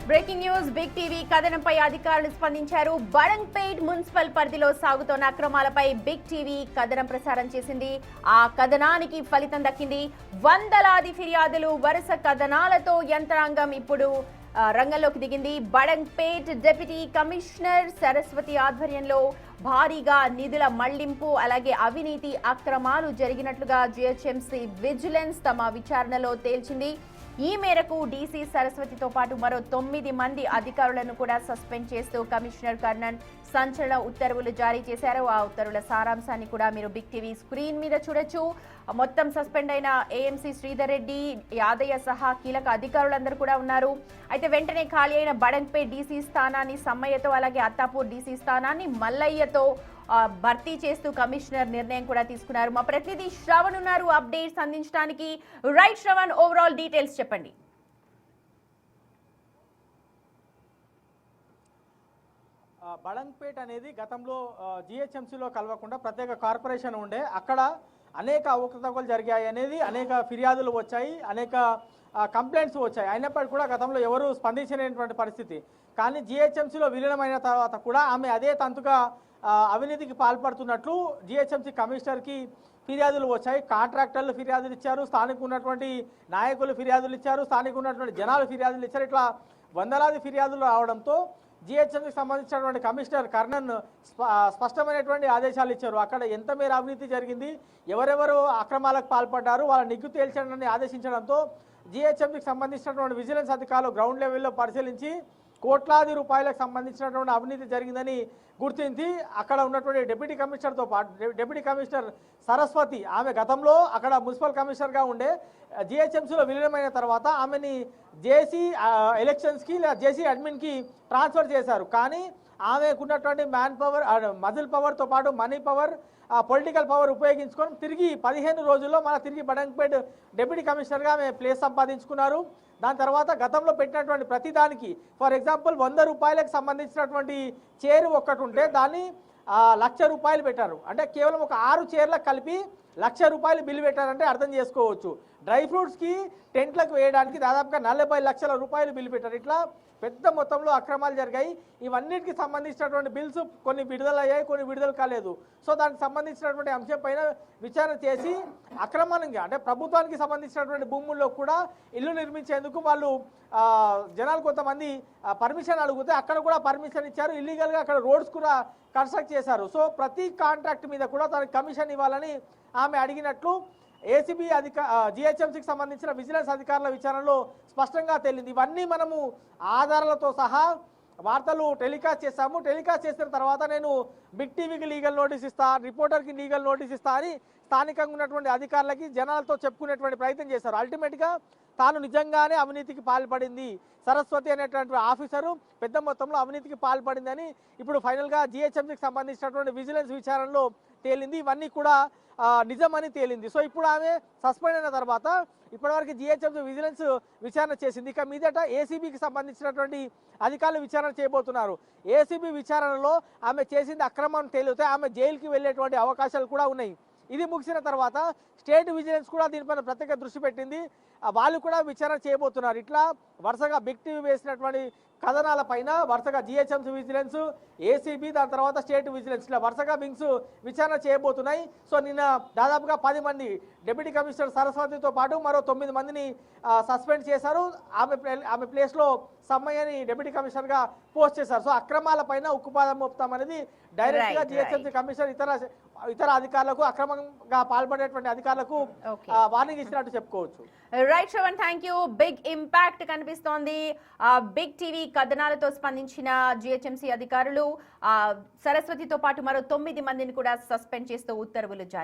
Breaking news big TV కథనంపై అధికారులు స్పందించారు. Badangpet municipal పరిధిలో సాగుతున్న అక్రమాలపై బిగ్ టీవీ కథనం ప్రసారం చేసింది. ఆ కథనానికి ఫలితం దక్కింది. వందలాది ఫిర్యాదులు, వరుస కథనాలతో యంత్రాంగం ఇప్పుడు రంగంలోకి దిగింది. బడంగ్పేట్ డిప్యూటీ కమిషనర్ సరస్వతి ఆధ్వర్యంలో భారీగా నిధుల మళ్లింపు అలాగే అవినీతి అక్రమాలు జరిగినట్లుగా జిహెచ్ఎంసీ విజిలెన్స్ తమ విచారణలో తేల్చింది. ఈ మేరకు డీసీ సరస్వతితో పాటు మరో 9 మంది అధికారులను కూడా సస్పెండ్ చేస్తూ కమిషనర్ కర్ణన్ సంచలన ఉత్తర్వులు జారీ చేశారు. ఆ ఉత్తర్వుల సారాంశాన్ని కూడా మీరు బిగ్ టీవీ స్క్రీన్ మీద చూడొచ్చు. మొత్తం సస్పెండ్ అయిన ఏఎంసీ శ్రీధర్ రెడ్డి, యాదయ్య సహా కీలక అధికారులందరూ కూడా ఉన్నారు. అయితే వెంటనే ఖాళీ అయిన బడంగ్పేట్ డీసీ స్థానాన్ని సమ్మయ్యతో అలాగే అత్తాపూర్ డీసీ స్థానాన్ని మల్లయ్యతో భర్తీ చేస్తూ కమిషనర్ నిర్ణయం కూడా తీసుకున్నారు. మా ప్రతినిధి శ్రవణ్ ఉన్నారు అప్డేట్స్ అందించడానికి. రైట్ శ్రవణ్, ఓవరాల్ డీటెయిల్స్ చెప్పండి. బడంగ్పేట్ అనేది గతంలో జిహెచ్ఎంసీలో కలవకుండా ప్రత్యేక కార్పొరేషన్ ఉండే, అక్కడ అనేక అవకతవకలు జరిగాయి అనేది అనేక ఫిర్యాదులు వచ్చాయి, అనేక కంప్లైంట్స్ వచ్చాయి. అయినప్పటికీ కూడా గతంలో ఎవరు స్పందించినటువంటి పరిస్థితి. కానీ జిహెచ్ఎంసీలో విలీనమైన తర్వాత కూడా ఆమె అదే తంతుగా అవినీతికి పాల్పడుతున్నట్లు జిహెచ్ఎంసీ కమిషనర్కి ఫిర్యాదులు వచ్చాయి. కాంట్రాక్టర్లు ఫిర్యాదులు ఇచ్చారు, స్థానిక ఉన్నటువంటి నాయకులు ఫిర్యాదులు ఇచ్చారు, స్థానిక ఉన్నటువంటి జనాలు ఫిర్యాదులు ఇచ్చారు. ఇట్లా వందలాది ఫిర్యాదులు రావడంతో జిహెచ్ఎంసీకి సంబంధించినటువంటి కమిషనర్ కర్ణన్ స్పష్టమైనటువంటి ఆదేశాలు ఇచ్చారు. అక్కడ ఎంత మేర అవినీతి జరిగింది, ఎవరెవరు అక్రమాలకు పాల్పడ్డారు, వాళ్ళ నిగ్గు తేల్చడాన్ని ఆదేశించడంతో జిహెచ్ఎంసీకి సంబంధించినటువంటి విజిలెన్స్ అధికారులు గ్రౌండ్ లెవెల్లో పరిశీలించి కోట్లాది రూపాయలకు సంబంధించినటువంటి అవినీతి జరిగిందని గుర్తించి అక్కడ ఉన్నటువంటి డిప్యూటీ కమిషనర్తో పాటు డిప్యూటీ కమిషనర్ సరస్వతి, ఆమె గతంలో అక్కడ మున్సిపల్ కమిషనర్గా ఉండే, జిహెచ్ఎంసీలో విలీనమైన తర్వాత ఆమెని జేసీ ఎలక్షన్స్కి లేదా జేసీ అడ్మిన్కి ట్రాన్స్ఫర్ చేశారు. కానీ ఆమెకున్నటువంటి మ్యాన్ పవర్, మజిల్ పవర్తో పాటు మనీ పవర్, పొలిటికల్ పవర్ ఉపయోగించుకొని తిరిగి 15 రోజుల్లో మన తిరిగి బడంగ్పేట్ డిప్యూటీ కమిషనర్గా ఆమె ప్లేస్ సంపాదించుకున్నారు. దాని తర్వాత గతంలో పెట్టినటువంటి ప్రతిదానికి, ఫర్ ఎగ్జాంపుల్ 100 రూపాయలకు సంబంధించినటువంటి చైర్ ఒక్కటి ఉంటే దాన్ని 1,00,000 రూపాయలు పెట్టారు. అంటే కేవలం ఒక 6 చైర్లకు కలిపి 1,00,000 రూపాయలు బిల్లు పెట్టారంటే అర్థం చేసుకోవచ్చు. డ్రై ఫ్రూట్స్కి టెంట్లకు వేయడానికి దాదాపుగా 40 లక్షల రూపాయలు బిల్లు పెట్టారు. ఇట్లా పెద్ద మొత్తంలో అక్రమాలు జరిగాయి. ఇవన్నిటికి సంబంధించినటువంటి బిల్స్ కొన్ని విడుదలయ్యాయి, కొన్ని విడుదల కాలేదు. సో దానికి సంబంధించినటువంటి అంశం పైన విచారణ చేసి అక్రమంగా అంటే ప్రభుత్వానికి సంబంధించినటువంటి భూముల్లో కూడా ఇల్లు నిర్మించేందుకు వాళ్ళు జనాలు కొంతమంది పర్మిషన్ అడిగితే అక్కడ కూడా పర్మిషన్ ఇచ్చారు. ఇల్లీగల్గా అక్కడ రోడ్స్ కూడా కన్స్ట్రక్ట్ చేశారు. సో ప్రతి కాంట్రాక్ట్ మీద కూడా తనకి కమిషన్ ఇవ్వాలని ఆమె అడిగినట్లు ఏసీబీ జిహెచ్ఎంసీకి సంబంధించిన విజిలెన్స్ అధికారుల విచారణలో స్పష్టంగా తేలింది. ఇవన్నీ మనము ఆధారాలతో సహా వార్తలు టెలికాస్ట్ చేశాము. టెలికాస్ట్ చేసిన తర్వాత నేను బిగ్ టీవీకి లీగల్ నోటీస్ ఇస్తా, రిపోర్టర్కి లీగల్ నోటీస్ ఇస్తా అని స్థానికంగా ఉన్నటువంటి అధికారులకి జనాలతో చెప్పుకునేటువంటి ప్రయత్నం చేశారు. అల్టిమేట్గా తాను నిజంగానే అవినీతికి పాల్పడింది, సరస్వతి అనేటువంటి ఆఫీసరు పెద్ద మొత్తంలో అవినీతికి పాల్పడిందని ఇప్పుడు ఫైనల్గా జిహెచ్ఎంసీకి సంబంధించినటువంటి విజిలెన్స్ విచారణలో తేలింది. ఇవన్నీ కూడా నిజమని తేలింది. సో ఇప్పుడు ఆమె సస్పెండ్ అయిన తర్వాత ఇప్పటివరకు జిహెచ్ఎంసీ విజిలెన్స్ విచారణ చేసింది. ఇక మీదట ఏసీబీకి సంబంధించినటువంటి అధికారులు విచారణ చేయబోతున్నారు. ఏసీబీ విచారణలో ఆమె చేసింది అక్రమం తేలితే ఆమె జైలుకి వెళ్ళేటువంటి అవకాశాలు కూడా ఉన్నాయి. ఇది ముగిసిన తర్వాత స్టేట్ విజిలెన్స్ కూడా దీనిపైన ప్రత్యేక దృష్టి పెట్టింది. వాళ్ళు కూడా విచారణ చేయబోతున్నారు. ఇట్లా వరుసగా బిగ్ టీవీ వేసినటువంటి కథనాల పైన వరుసగా జిహెచ్ఎంసీ విజిలెన్స్, ఏసీబీ, దాని తర్వాత స్టేట్ విజిలెన్స్ ఇలా వరుసగా వింగ్స్ విచారణ చేయబోతున్నాయి. సో నిన్న దాదాపుగా 10 మంది డిప్యూటీ కమిషనర్ సరస్వతితో పాటు మరో 9 మందిని సస్పెండ్ చేశారు. ఆమె ప్లేస్లో సమ్మయ్యని డిప్యూటీ కమిషనర్గా పోస్ట్ చేశారు. సో అక్రమాల పైన ఉక్కుపాదం మోపుతామనేది డైరెక్ట్గా జిహెచ్ఎంసీ కమిషనర్ ఇతర అధికారులకు, అక్రమంగా పాల్పడేటువంటి అధికారులకు వార్నింగ్ ఇచ్చినట్టు చెప్పుకోవచ్చు. Right Shravan, thank you. Big impact కనిపిస్తోంది. బిగ్ టీవీ కథనాలతో స్పందించిన జిహెచ్ఎంసీ అధికారులు సరస్వతితో పాటు మరో 9 మందిని కూడా సస్పెండ్ చేస్తూ ఉత్తర్వులు జారీ